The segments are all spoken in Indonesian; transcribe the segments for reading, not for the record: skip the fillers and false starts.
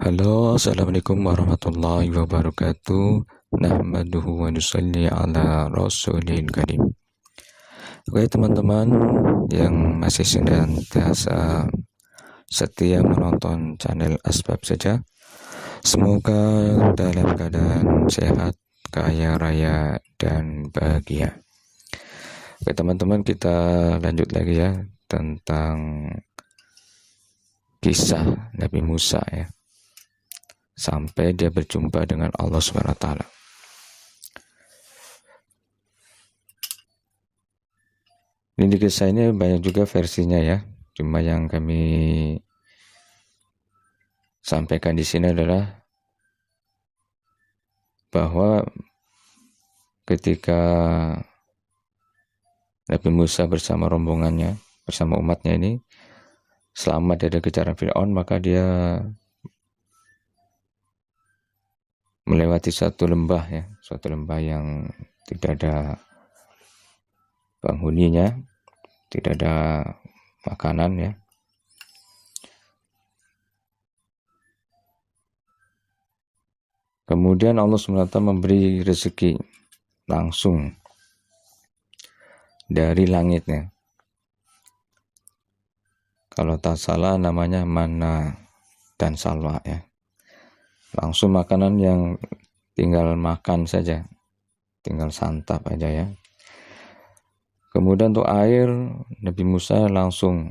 Halo, assalamualaikum warahmatullahi wabarakatuh. Nahmaduhu wa nusalli ala rasulil karim. Oke teman-teman yang masih senantiasa setia menonton channel Asbab Saja, semoga dalam keadaan sehat, kaya raya, dan bahagia. Oke teman-teman, kita lanjut lagi ya tentang kisah Nabi Musa ya, sampai dia berjumpa dengan Allah SWT. Ini di kisah ini banyak juga versinya ya. Cuma yang kami sampaikan di sini adalah bahwa ketika Nabi Musa bersama rombongannya, bersama umatnya ini selamat dari kejaran Fir'aun, maka dia melewati suatu lembah ya, suatu lembah yang tidak ada penghuninya, tidak ada makanan ya. Kemudian Allah SWT memberi rezeki langsung dari langitnya. Kalau tak salah namanya manna dan salwa ya. Langsung makanan yang tinggal makan saja, tinggal santap aja ya. Kemudian untuk air, Nabi Musa langsung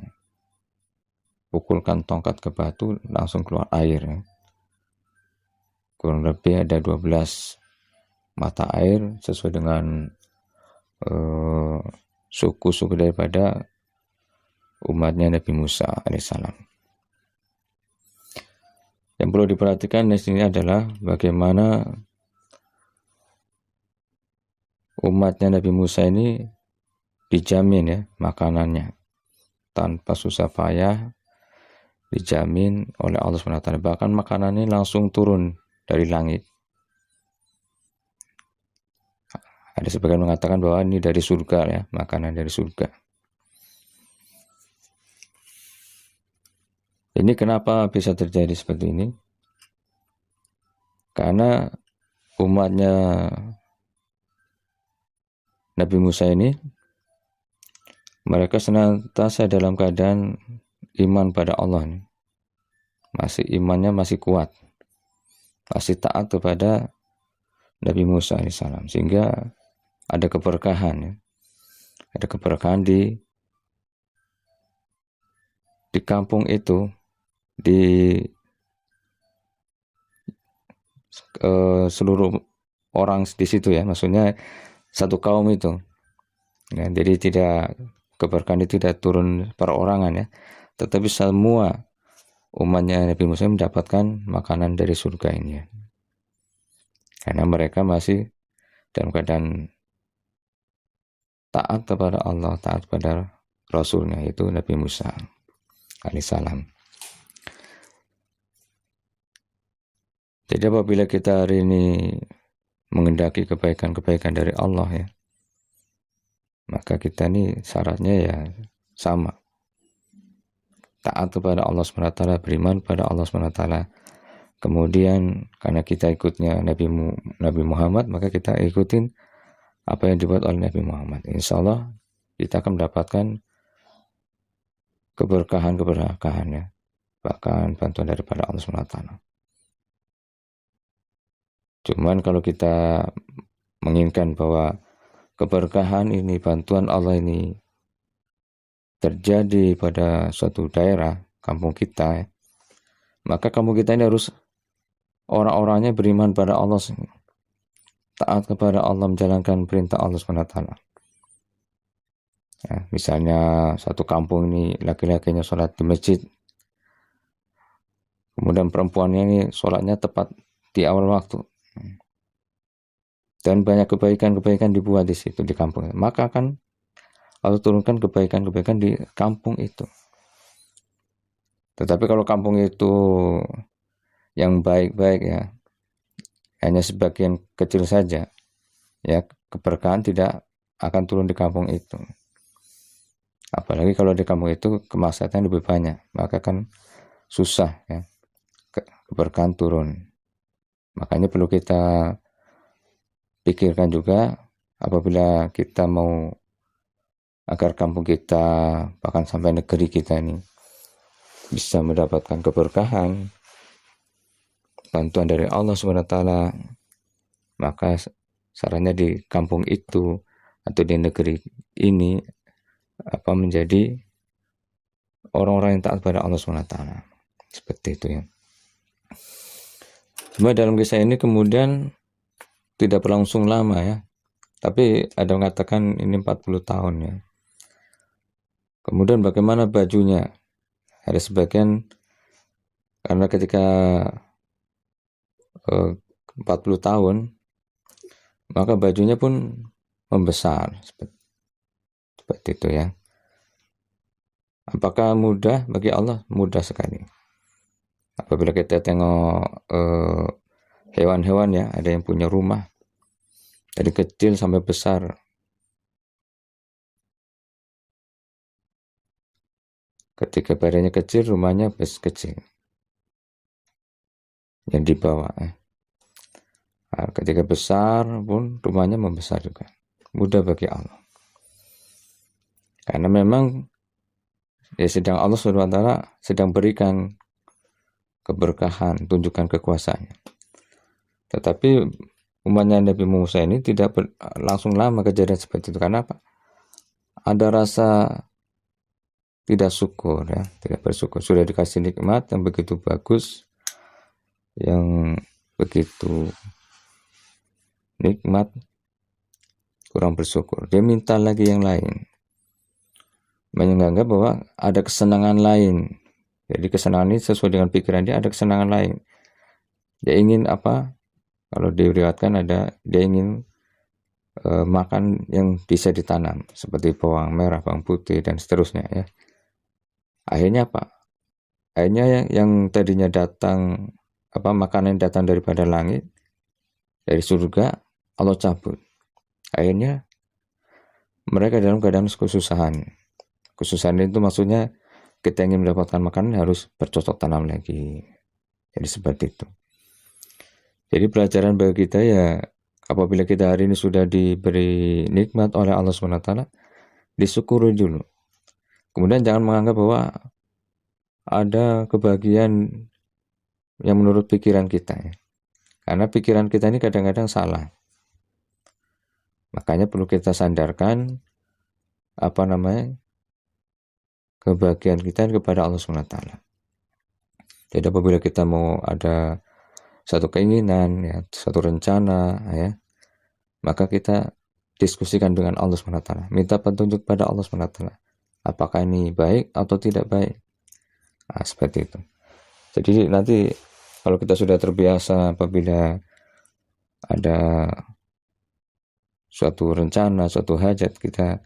pukulkan tongkat ke batu, langsung keluar air ya. Kurang lebih ada 12 mata air sesuai dengan suku-suku daripada umatnya Nabi Musa alaihissalam. Yang perlu diperhatikan di sini adalah bagaimana umatnya Nabi Musa ini dijamin ya makanannya tanpa susah payah, dijamin oleh Allah SWT. Bahkan makanannya langsung turun dari langit. Ada sebagian mengatakan bahwa ini dari surga ya, makanan dari surga. Ini kenapa bisa terjadi seperti ini? Karena umatnya Nabi Musa ini, mereka senantiasa dalam keadaan iman pada Allah. Imannya masih kuat, masih taat kepada Nabi Musa alaihissalam, sehingga ada keberkahan ya. Ada keberkahan di kampung itu, di seluruh orang di situ ya, maksudnya satu kaum itu ya. Jadi tidak, keberkahan itu tidak turun perorangan ya, tetapi semua umatnya Nabi Musa mendapatkan makanan dari surga ini ya. Karena mereka masih dalam keadaan taat kepada Allah, taat kepada Rasulnya, yaitu Nabi Musa alaihissalam. Jadi apabila kita hari ini mengendaki kebaikan-kebaikan dari Allah ya, maka kita ini syaratnya ya sama. Taat kepada Allah SWT, beriman pada Allah SWT. Kemudian karena kita ikutnya Nabi Muhammad, maka kita ikutin apa yang dibuat oleh Nabi Muhammad. Insya Allah kita akan mendapatkan keberkahan ya, bahkan bantuan daripada Allah SWT. Cuman kalau kita menginginkan bahwa keberkahan ini, bantuan Allah ini terjadi pada suatu daerah, kampung kita ya, maka kampung kita ini harus orang-orangnya beriman pada Allah, taat kepada Allah, menjalankan perintah Allah SWT. Ya, misalnya satu kampung ini laki-lakinya sholat di masjid, kemudian perempuannya ini sholatnya tepat di awal waktu, dan banyak kebaikan-kebaikan dibuat di situ di kampung, maka akan Allah turunkan kebaikan-kebaikan di kampung itu. Tetapi kalau kampung itu yang baik-baik ya, hanya sebagian kecil saja ya, keberkahan tidak akan turun di kampung itu. Apalagi kalau di kampung itu kemaksiatan lebih banyak, maka kan susah ya, keberkahan turun. Makanya perlu kita pikirkan juga apabila kita mau agar kampung kita, bahkan sampai negeri kita ini bisa mendapatkan keberkahan, bantuan dari Allah SWT, maka sarannya di kampung itu atau di negeri ini menjadi orang-orang yang taat pada Allah SWT. Seperti itu ya. Cuma dalam kisah ini kemudian tidak berlangsung lama ya. Tapi ada yang mengatakan ini 40 tahun ya. Kemudian bagaimana bajunya? Ada sebagian karena ketika 40 tahun maka bajunya pun membesar seperti itu ya. Apakah mudah bagi Allah? Mudah sekali. Apabila kita tengok hewan-hewan ya, ada yang punya rumah dari kecil sampai besar. Ketika badannya kecil, rumahnya kecil yang dibawa. Nah, ketika besar pun rumahnya membesar juga. Mudah bagi Allah. Karena memang ya sedang Allah SWT sedang berikan keberkahan, tunjukkan kekuasaannya. Tetapi umatnya Nabi Musa ini tidak langsung lama kejadian seperti itu. Karena apa? Ada rasa tidak syukur ya, tidak bersyukur. Sudah dikasih nikmat yang begitu bagus, yang begitu nikmat, kurang bersyukur. Dia minta lagi yang lain. Menganggap bahwa ada kesenangan lain. Jadi kesenangan ini sesuai dengan pikiran dia, ada kesenangan lain. Dia ingin apa? Kalau diriwayatkan ada, dia ingin makan yang bisa ditanam seperti bawang merah, bawang putih dan seterusnya ya. Akhirnya apa? Akhirnya yang tadinya datang makanan datang daripada langit, dari surga, Allah cabut. Akhirnya mereka dalam keadaan kesusahan. Kesusahan itu maksudnya kita ingin mendapatkan makanan harus bercocok tanam lagi. Jadi seperti itu. Jadi pelajaran bagi kita ya, apabila kita hari ini sudah diberi nikmat oleh Allah SWT, disyukuri dulu. Kemudian jangan menganggap bahwa ada kebahagiaan yang menurut pikiran kita ya. Karena pikiran kita ini kadang-kadang salah. Makanya perlu kita sandarkan kebahagiaan kita kepada Allah SWT. Jadi apabila kita mau ada satu keinginan ya, satu rencana ya, maka kita diskusikan dengan Allah SWT. Minta petunjuk pada Allah SWT. Apakah ini baik atau tidak baik? Nah, seperti itu. Jadi nanti kalau kita sudah terbiasa apabila ada suatu rencana, suatu hajat, kita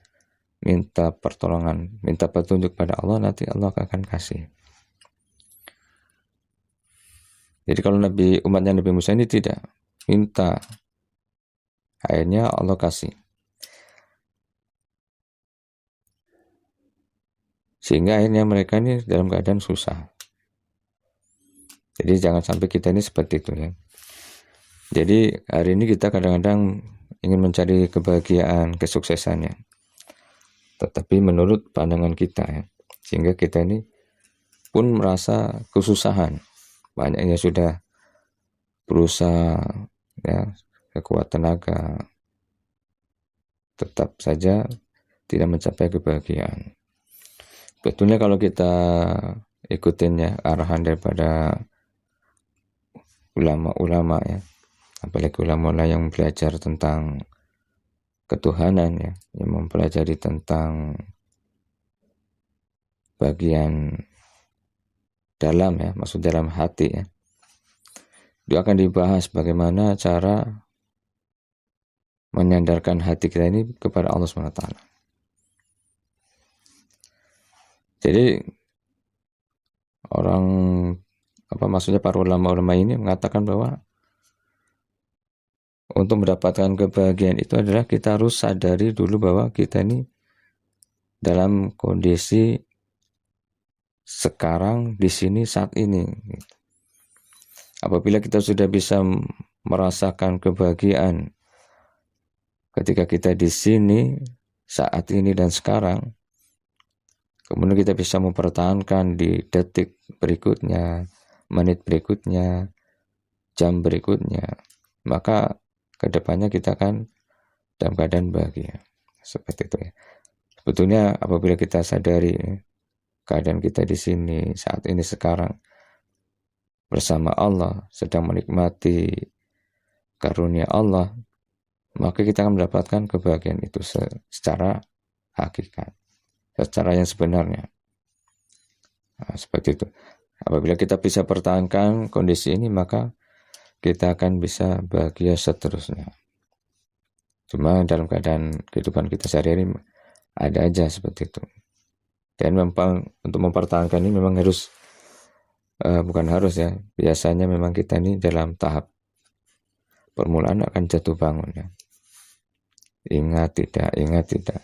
minta pertolongan, minta petunjuk pada Allah, nanti Allah akan kasih. Jadi kalau umatnya Nabi Musa ini tidak minta, akhirnya Allah kasih. Sehingga akhirnya mereka ini dalam keadaan susah. Jadi jangan sampai kita ini seperti itu ya. Jadi hari ini kita kadang-kadang ingin mencari kebahagiaan, kesuksesannya. Tetapi menurut pandangan kita ya. Sehingga kita ini pun merasa kesusahan. Banyaknya sudah berusaha ya, sekuat tenaga. Tetap saja tidak mencapai kebahagiaan. Betulnya kalau kita ikutin ya arahan daripada ulama-ulama ya, apalagi ulama yang belajar tentang ketuhanan ya, yang mempelajari tentang bagian dalam ya, maksud dalam hati ya, itu akan dibahas bagaimana cara menyandarkan hati kita ini kepada Allah SWT. Jadi maksudnya para ulama-ulama ini mengatakan bahwa untuk mendapatkan kebahagiaan itu adalah kita harus sadari dulu bahwa kita ini dalam kondisi sekarang di sini saat ini. Apabila kita sudah bisa merasakan kebahagiaan ketika kita di sini, saat ini dan sekarang, kemudian kita bisa mempertahankan di detik berikutnya, menit berikutnya, jam berikutnya, maka kedepannya kita akan dalam keadaan bahagia. Seperti itu ya. Sebetulnya apabila kita sadari keadaan kita di sini, saat ini, sekarang, bersama Allah, sedang menikmati karunia Allah, maka kita akan mendapatkan kebahagiaan itu secara hakikat, secara yang sebenarnya. Nah, seperti itu. Apabila kita bisa pertahankan kondisi ini, maka kita akan bisa bahagia seterusnya. Cuma dalam keadaan kehidupan kita sehari-hari ada aja seperti itu. Dan memang untuk mempertahankan ini memang harus bukan harus ya, biasanya memang kita ini dalam tahap permulaan akan jatuh bangun ya. Ingat tidak.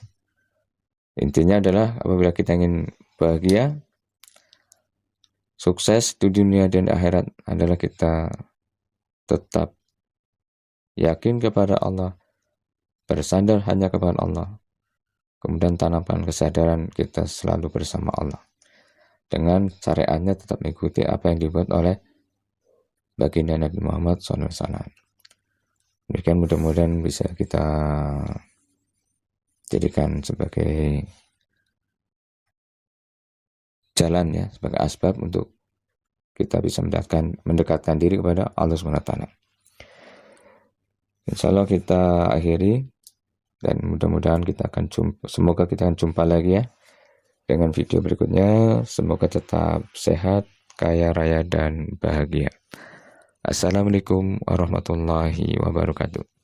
Intinya adalah apabila kita ingin bahagia, sukses di dunia dan akhirat, adalah kita tetap yakin kepada Allah, bersandar hanya kepada Allah, kemudian tanamkan kesadaran kita selalu bersama Allah. Dengan syariatnya tetap mengikuti apa yang dibuat oleh baginda Nabi Muhammad SAW. Demikian, mudah-mudahan bisa kita jadikan sebagai jalan ya, sebagai asbab untuk kita bisa mendekatkan diri kepada Allah SWT. Insya Allah kita akhiri, dan mudah-mudahan semoga kita akan jumpa lagi ya dengan video berikutnya. Semoga tetap sehat, kaya raya, dan bahagia. Assalamualaikum warahmatullahi wabarakatuh.